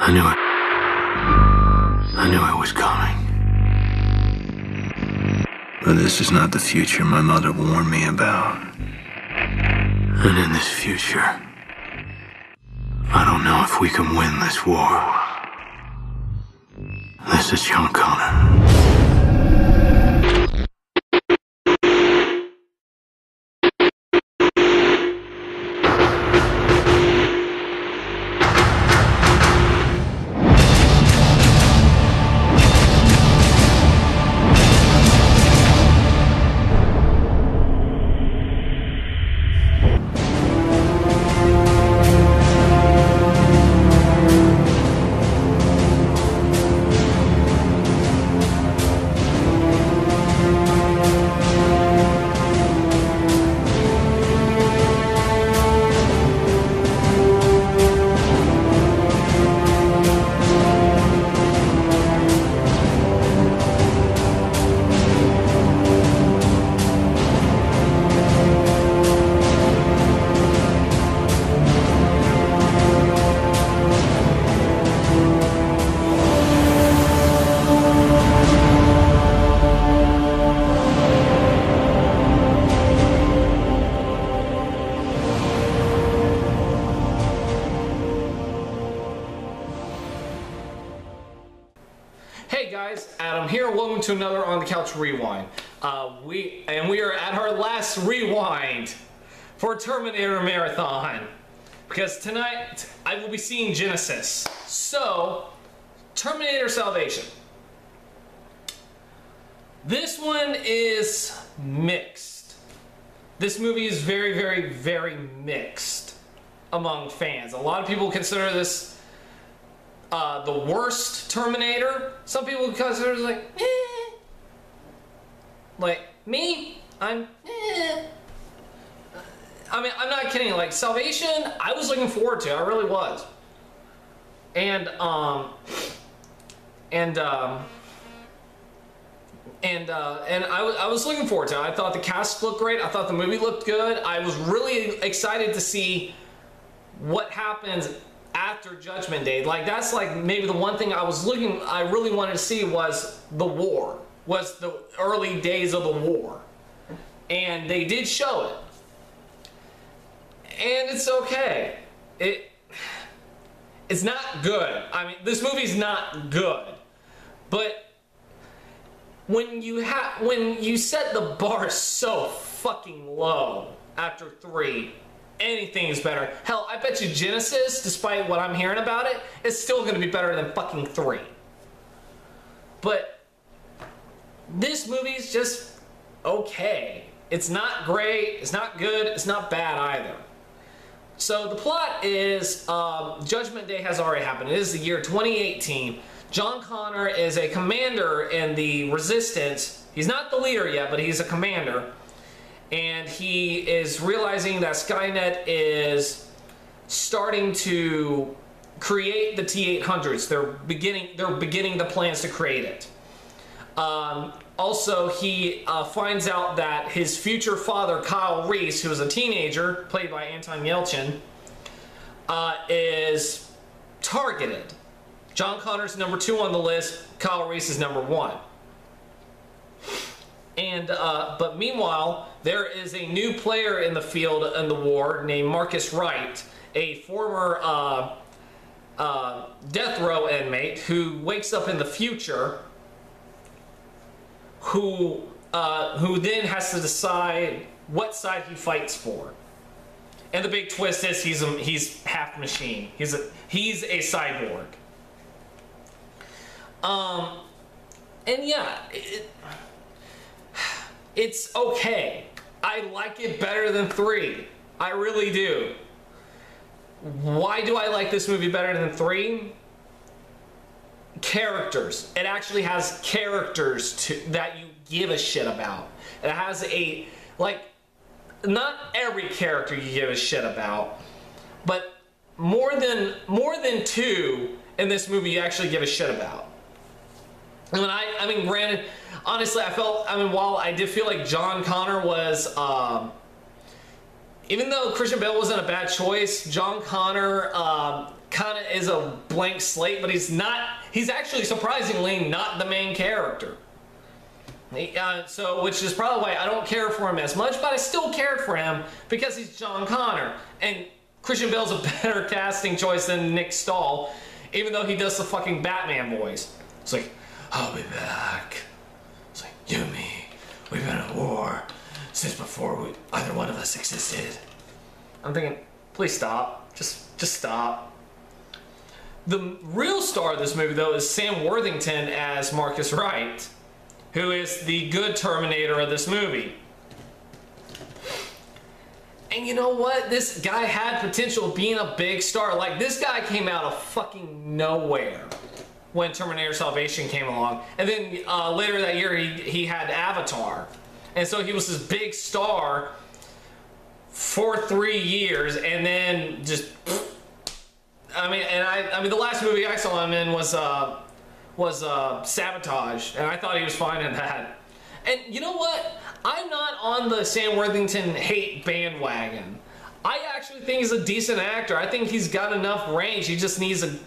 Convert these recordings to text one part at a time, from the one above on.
I knew it. I knew it was coming. But this is not the future my mother warned me about. And in this future, I don't know if we can win this war. This is John Connor. Hey guys, Adam here. Welcome to another On the Couch Rewind. We are at our last rewind for Terminator Marathon, because tonight I will be seeing Genesis. So, Terminator Salvation. This one is mixed. This movie is very, very, very mixed among fans. A lot of people consider this the worst Terminator. Some people consider it like, eh. Like, me, I'm, eh. I mean, I'm not kidding. Like, Salvation, I was looking forward to. I really was. And I was looking forward to it. I thought the cast looked great. I thought the movie looked good. I was really excited to see what happens after Judgment Day. Like, that's like maybe the one thing I really wanted to see was the war, was the early days of the war. And they did show it. And it's okay. It's not good. I mean, this movie's not good. But when you set the bar so fucking low after 3, anything is better. Hell, I bet you Genesis, despite what I'm hearing about it, is still going to be better than fucking 3. But this movie's just okay. It's not great, it's not good, it's not bad either. So the plot is, Judgment Day has already happened. It is the year 2018. John Connor is a commander in the Resistance. He's not the leader yet, but he's a commander. And he is realizing that Skynet is starting to create the T-800s. They're beginning the plans to create it. Also, he finds out that his future father, Kyle Reese, who is a teenager, played by Anton Yelchin, is targeted. John Connor's number 2 on the list. Kyle Reese is number 1. And but meanwhile, there is a new player in the field in the war named Marcus Wright, a former death row inmate who wakes up in the future, who then has to decide what side he fights for. And the big twist is he's half machine. He's a cyborg. And yeah, it's okay. I like it better than 3. I really do. Why do I like this movie better than 3? Characters. It actually has characters that you give a shit about. It has a, like, not every character you give a shit about, but more than 2 in this movie you actually give a shit about. I mean, granted, honestly, while I did feel like John Connor was, even though Christian Bale wasn't a bad choice, John Connor kind of is a blank slate, but he's not. He's actually surprisingly not the main character. Which is probably why I don't care for him as much, but I still cared for him because he's John Connor, and Christian Bale's a better casting choice than Nick Stahl, even though he does the fucking Batman voice. It's like, I'll be back. It's like, you and me, we've been at war since before either one of us existed. I'm thinking, please stop. Just stop. The real star of this movie, though, is Sam Worthington as Marcus Wright, who is the good Terminator of this movie. And you know what? This guy had potential of being a big star. Like, this guy came out of fucking nowhere when Terminator Salvation came along. And then later that year, he had Avatar. And so he was this big star for 3 years, and then just... I mean, the last movie I saw him in was Sabotage, and I thought he was fine in that. And you know what? I'm not on the Sam Worthington hate bandwagon. I actually think he's a decent actor. I think he's got enough range. He just needs the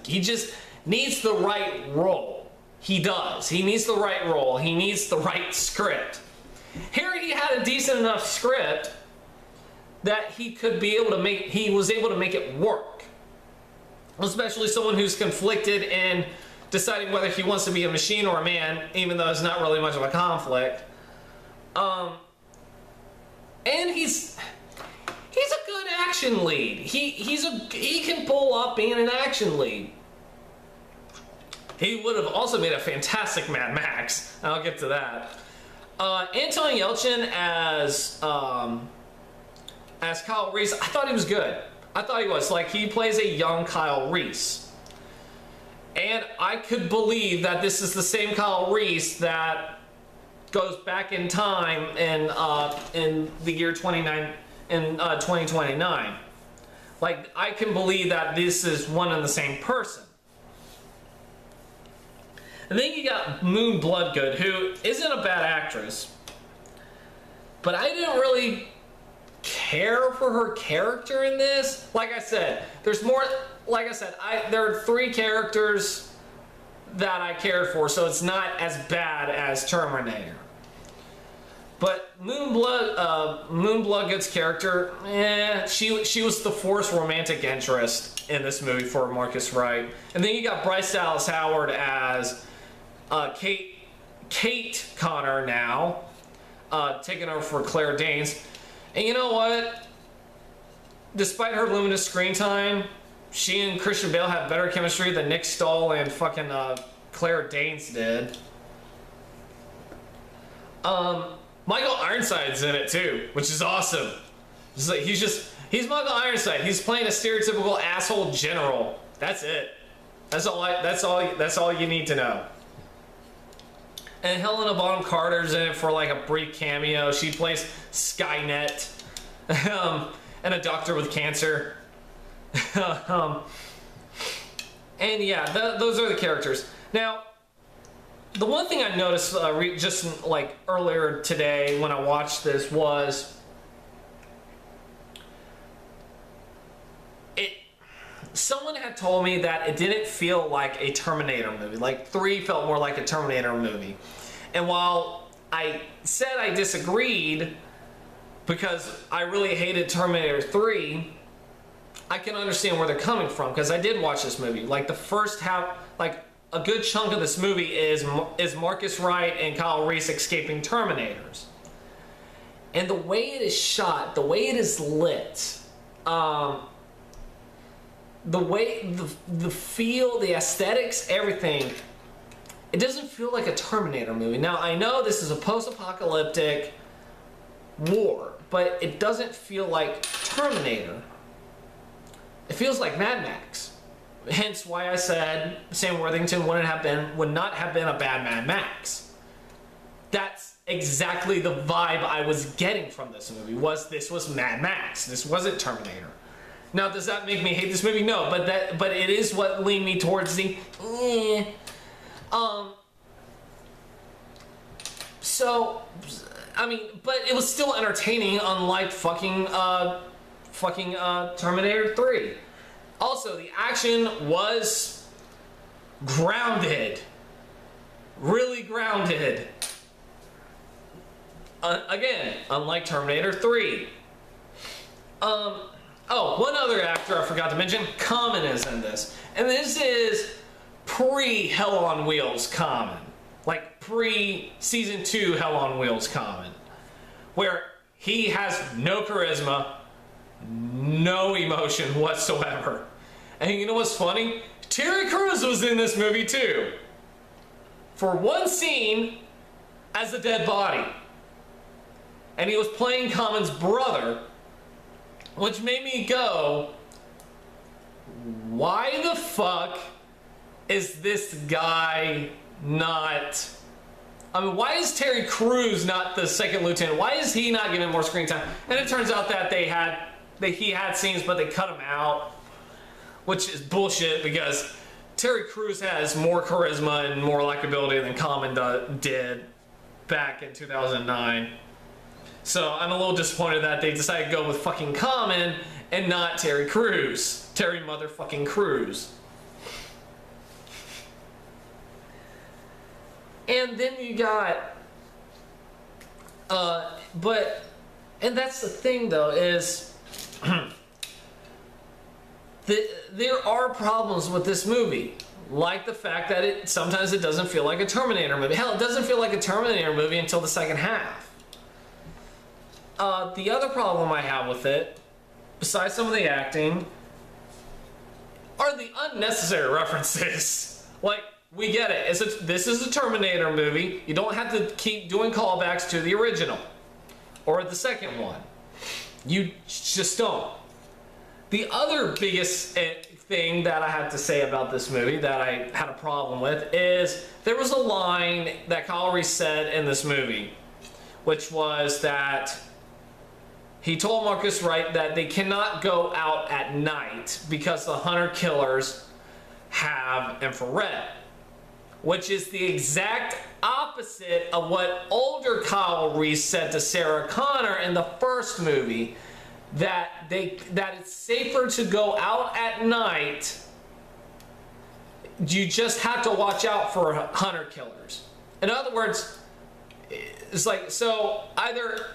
right role. He does. He needs the right role. He needs the right script. Here he had a decent enough script that he was able to make it work. Especially someone who's conflicted in deciding whether he wants to be a machine or a man, even though it's not really much of a conflict. And he's a good action lead. He can pull off being an action lead. He would have also made a fantastic Mad Max. I'll get to that. Anton Yelchin as Kyle Reese, I thought he was good. I thought he was. Like, he plays a young Kyle Reese. And I could believe that this is the same Kyle Reese that goes back in time in the year 2029. Like, I can believe that this is one and the same person. And then you got Moon Bloodgood, who isn't a bad actress, but I didn't really care for her character in this. Like I said, there's more. Like I said, there are 3 characters that I cared for, so it's not as bad as Terminator. But Moon Bloodgood's character, she was the forced romantic interest in this movie for Marcus Wright. And then you got Bryce Dallas Howard as Kate Connor now, taking over for Claire Danes. And you know what? Despite her limited screen time, she and Christian Bale have better chemistry than Nick Stahl and fucking Claire Danes did. Michael Ironside's in it too, which is awesome. He's Michael Ironside. He's playing a stereotypical asshole general. That's it. That's all you need to know. And Helena Bonham Carter's in it for like a brief cameo. She plays Skynet, and a doctor with cancer. And yeah, those are the characters. Now, the one thing I noticed just like earlier today when I watched this was someone had told me that it didn't feel like a Terminator movie. Like 3 felt more like a Terminator movie. And while I said I disagreed because I really hated Terminator 3, I can understand where they're coming from because I did watch this movie. Like the first half, like a good chunk of this movie is Marcus Wright and Kyle Reese escaping Terminators. And the way it is shot, the way it is lit, the way, the feel, the aesthetics, everything, it doesn't feel like a Terminator movie. Now, I know this is a post-apocalyptic war, but it doesn't feel like Terminator. It feels like Mad Max. Hence why I said Sam Worthington would not have been a bad Mad Max. That's exactly the vibe I was getting from this movie. This was Mad Max. This wasn't Terminator. Now, does that make me hate this movie? No, but it is what leaned me towards the So, I mean, but it was still entertaining, unlike fucking Terminator 3. Also, the action was grounded. Really grounded. Again, unlike Terminator 3. Oh, one other actor I forgot to mention, Common is in this. And this is pre-Hell on Wheels Common. Like pre-Season 2 Hell on Wheels Common. Where he has no charisma, no emotion whatsoever. And you know what's funny? Terry Crews was in this movie too. For one scene as a dead body. And he was playing Common's brother, which made me go, why the fuck is this guy not... I mean, why is Terry Crews not the second lieutenant? Why is he not given more screen time? And it turns out that he had scenes, but they cut him out, which is bullshit because Terry Crews has more charisma and more likability than Common did back in 2009. So I'm a little disappointed that they decided to go with fucking Common and not Terry Crews. Terry motherfucking Crews. And then you got, and that's the thing though, is there are problems with this movie. Like the fact that sometimes it doesn't feel like a Terminator movie. Hell, it doesn't feel like a Terminator movie until the second half. The other problem I have with it, besides some of the acting, are the unnecessary references. Like, we get it. This is a Terminator movie. You don't have to keep doing callbacks to the original or the second one. You just don't. The other biggest thing that I have to say about this movie that I had a problem with is there was a line that Kyle Reese said in this movie, which was that he told Marcus Wright that they cannot go out at night because the hunter-killers have infrared. Which is the exact opposite of what older Kyle Reese said to Sarah Connor in the first movie, that it's safer to go out at night. You just have to watch out for hunter killers. In other words, it's like, so either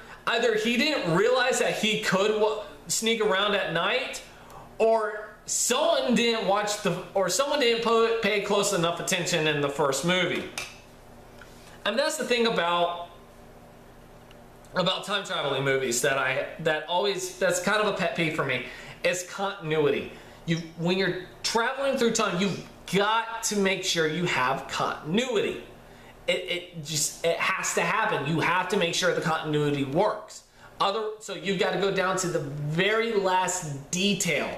he didn't realize that he could sneak around at night, or someone didn't pay close enough attention in the first movie. And that's the thing about time traveling movies that's kind of a pet peeve for me, is continuity. When you're traveling through time, you've got to make sure you have continuity. It has to happen. You have to make sure the continuity works. So you've got to go down to the very last detail.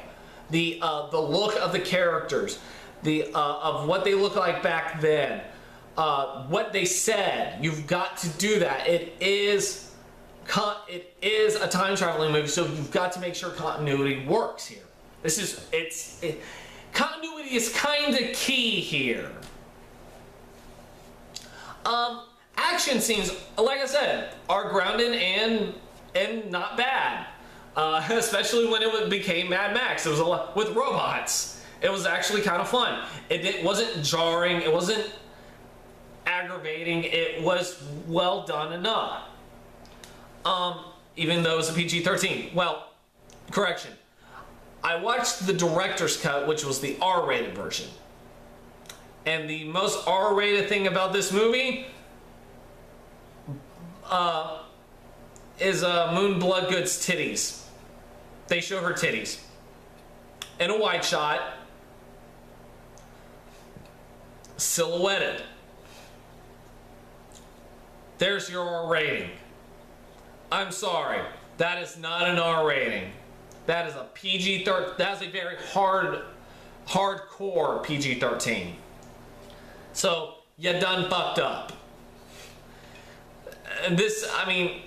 The look of the characters, of what they look like back then, what they said. You've got to do that. It is a time traveling movie, so you've got to make sure continuity works here. Continuity is kind of key here. Action scenes, like I said, are grounded and not bad. Especially when it became Mad Max. It was a lot with robots. It was actually kind of fun. It wasn't jarring. It wasn't aggravating. It was well done enough. Even though it was a PG-13. Well, correction. I watched the director's cut, which was the R-rated version. And the most R-rated thing about this movie is Moon Bloodgood's titties. They show her titties in a wide shot, silhouetted. There's your R rating. I'm sorry, that is not an R rating. That is a PG-13. That's a very hardcore PG-13. So you done fucked up. And this, I mean,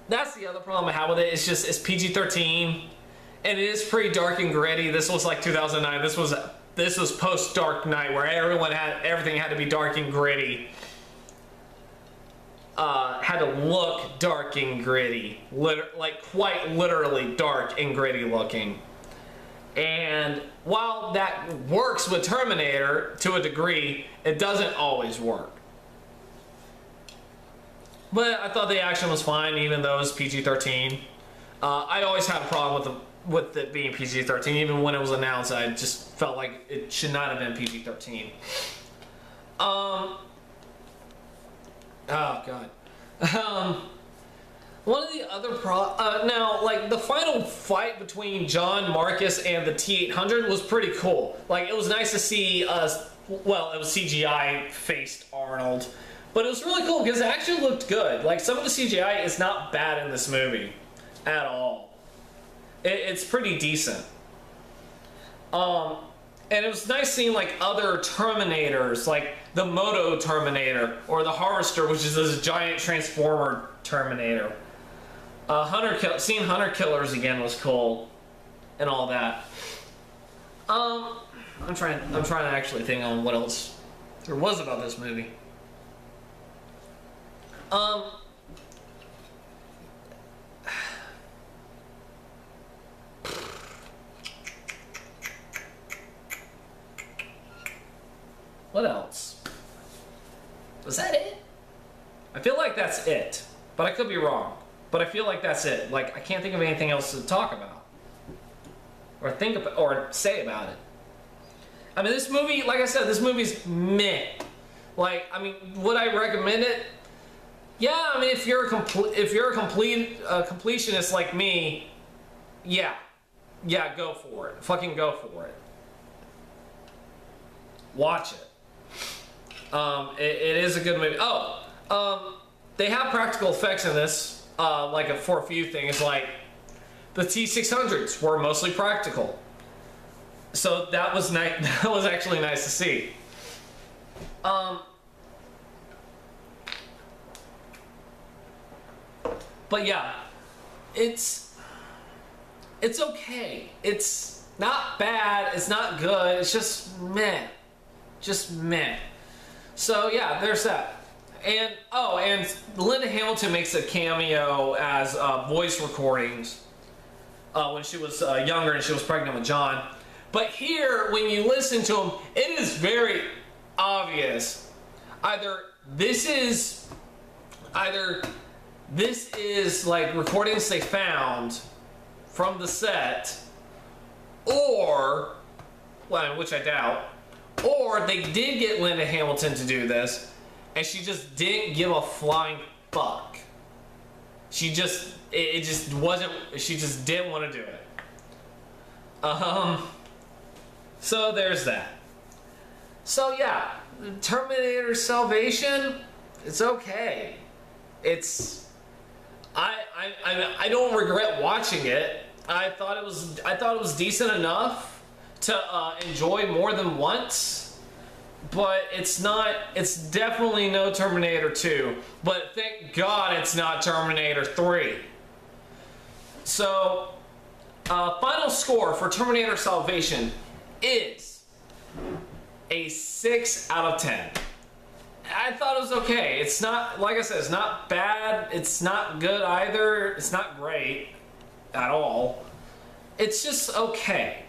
that's the other problem I have with it. It's PG-13, and it is pretty dark and gritty. This was like 2009. This was post Dark Knight, where everything had to be dark and gritty. Had to look dark and gritty, like quite literally dark and gritty looking. And while that works with Terminator to a degree, it doesn't always work. But I thought the action was fine, even though it was PG-13. I always had a problem with it being PG-13. Even when it was announced, I just felt like it should not have been PG-13. Oh god. One of the other now, like, the final fight between John Marcus and the T-800 was pretty cool. Like, it was nice to see well, it was CGI faced Arnold, but it was really cool because it actually looked good. Like, some of the CGI is not bad in this movie at all. It's pretty decent. And it was nice seeing, like, other Terminators, like the Moto Terminator or the Harvester, which is this giant Transformer Terminator. Seeing Hunter Killers again was cool, and all that. I'm trying to actually think on what else there was about this movie. What else? Was that it? I feel like that's it, but I could be wrong. But I feel like that's it. Like, I can't think of anything else to talk about or think about or say about it. I mean, this movie, like I said, this movie's meh. Like, I mean, would I recommend it? Yeah, I mean, if you're a completionist like me, yeah, go for it. Fucking go for it. Watch it. It is a good movie. They have practical effects in this. For a few things, like the T-600s were mostly practical, so that was nice. That was actually nice to see. But yeah, it's okay. It's not bad. It's not good. It's just meh. So yeah, there's that. And Linda Hamilton makes a cameo as voice recordings when she was younger and she was pregnant with John. But here, when you listen to them, it is very obvious. Either this is like recordings they found from the set, or, well, which I doubt, or they did get Linda Hamilton to do this, and she just didn't give a flying fuck. She just, it just wasn't, she just didn't want to do it. So there's that. So yeah, Terminator Salvation, it's okay. It's, I don't regret watching it. I thought it was decent enough to enjoy more than once. But it's not, it's definitely no Terminator 2. But thank God it's not Terminator 3. So, final score for Terminator Salvation is a 6 out of 10. I thought it was okay. It's not, like I said, it's not bad. It's not good either. It's not great at all. It's just okay.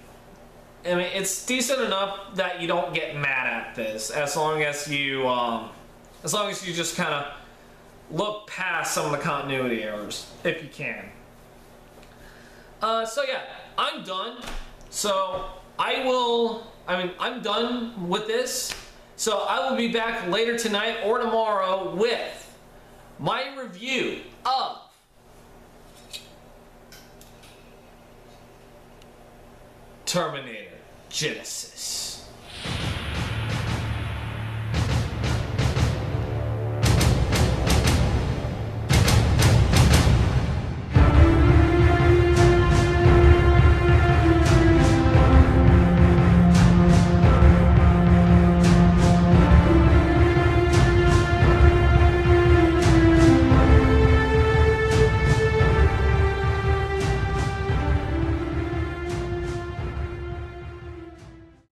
I mean, it's decent enough that you don't get mad at this, as long as you just kind of look past some of the continuity errors, if you can. So yeah, I'm done. So I'm done with this. So I will be back later tonight or tomorrow with my review of Terminator Genesis.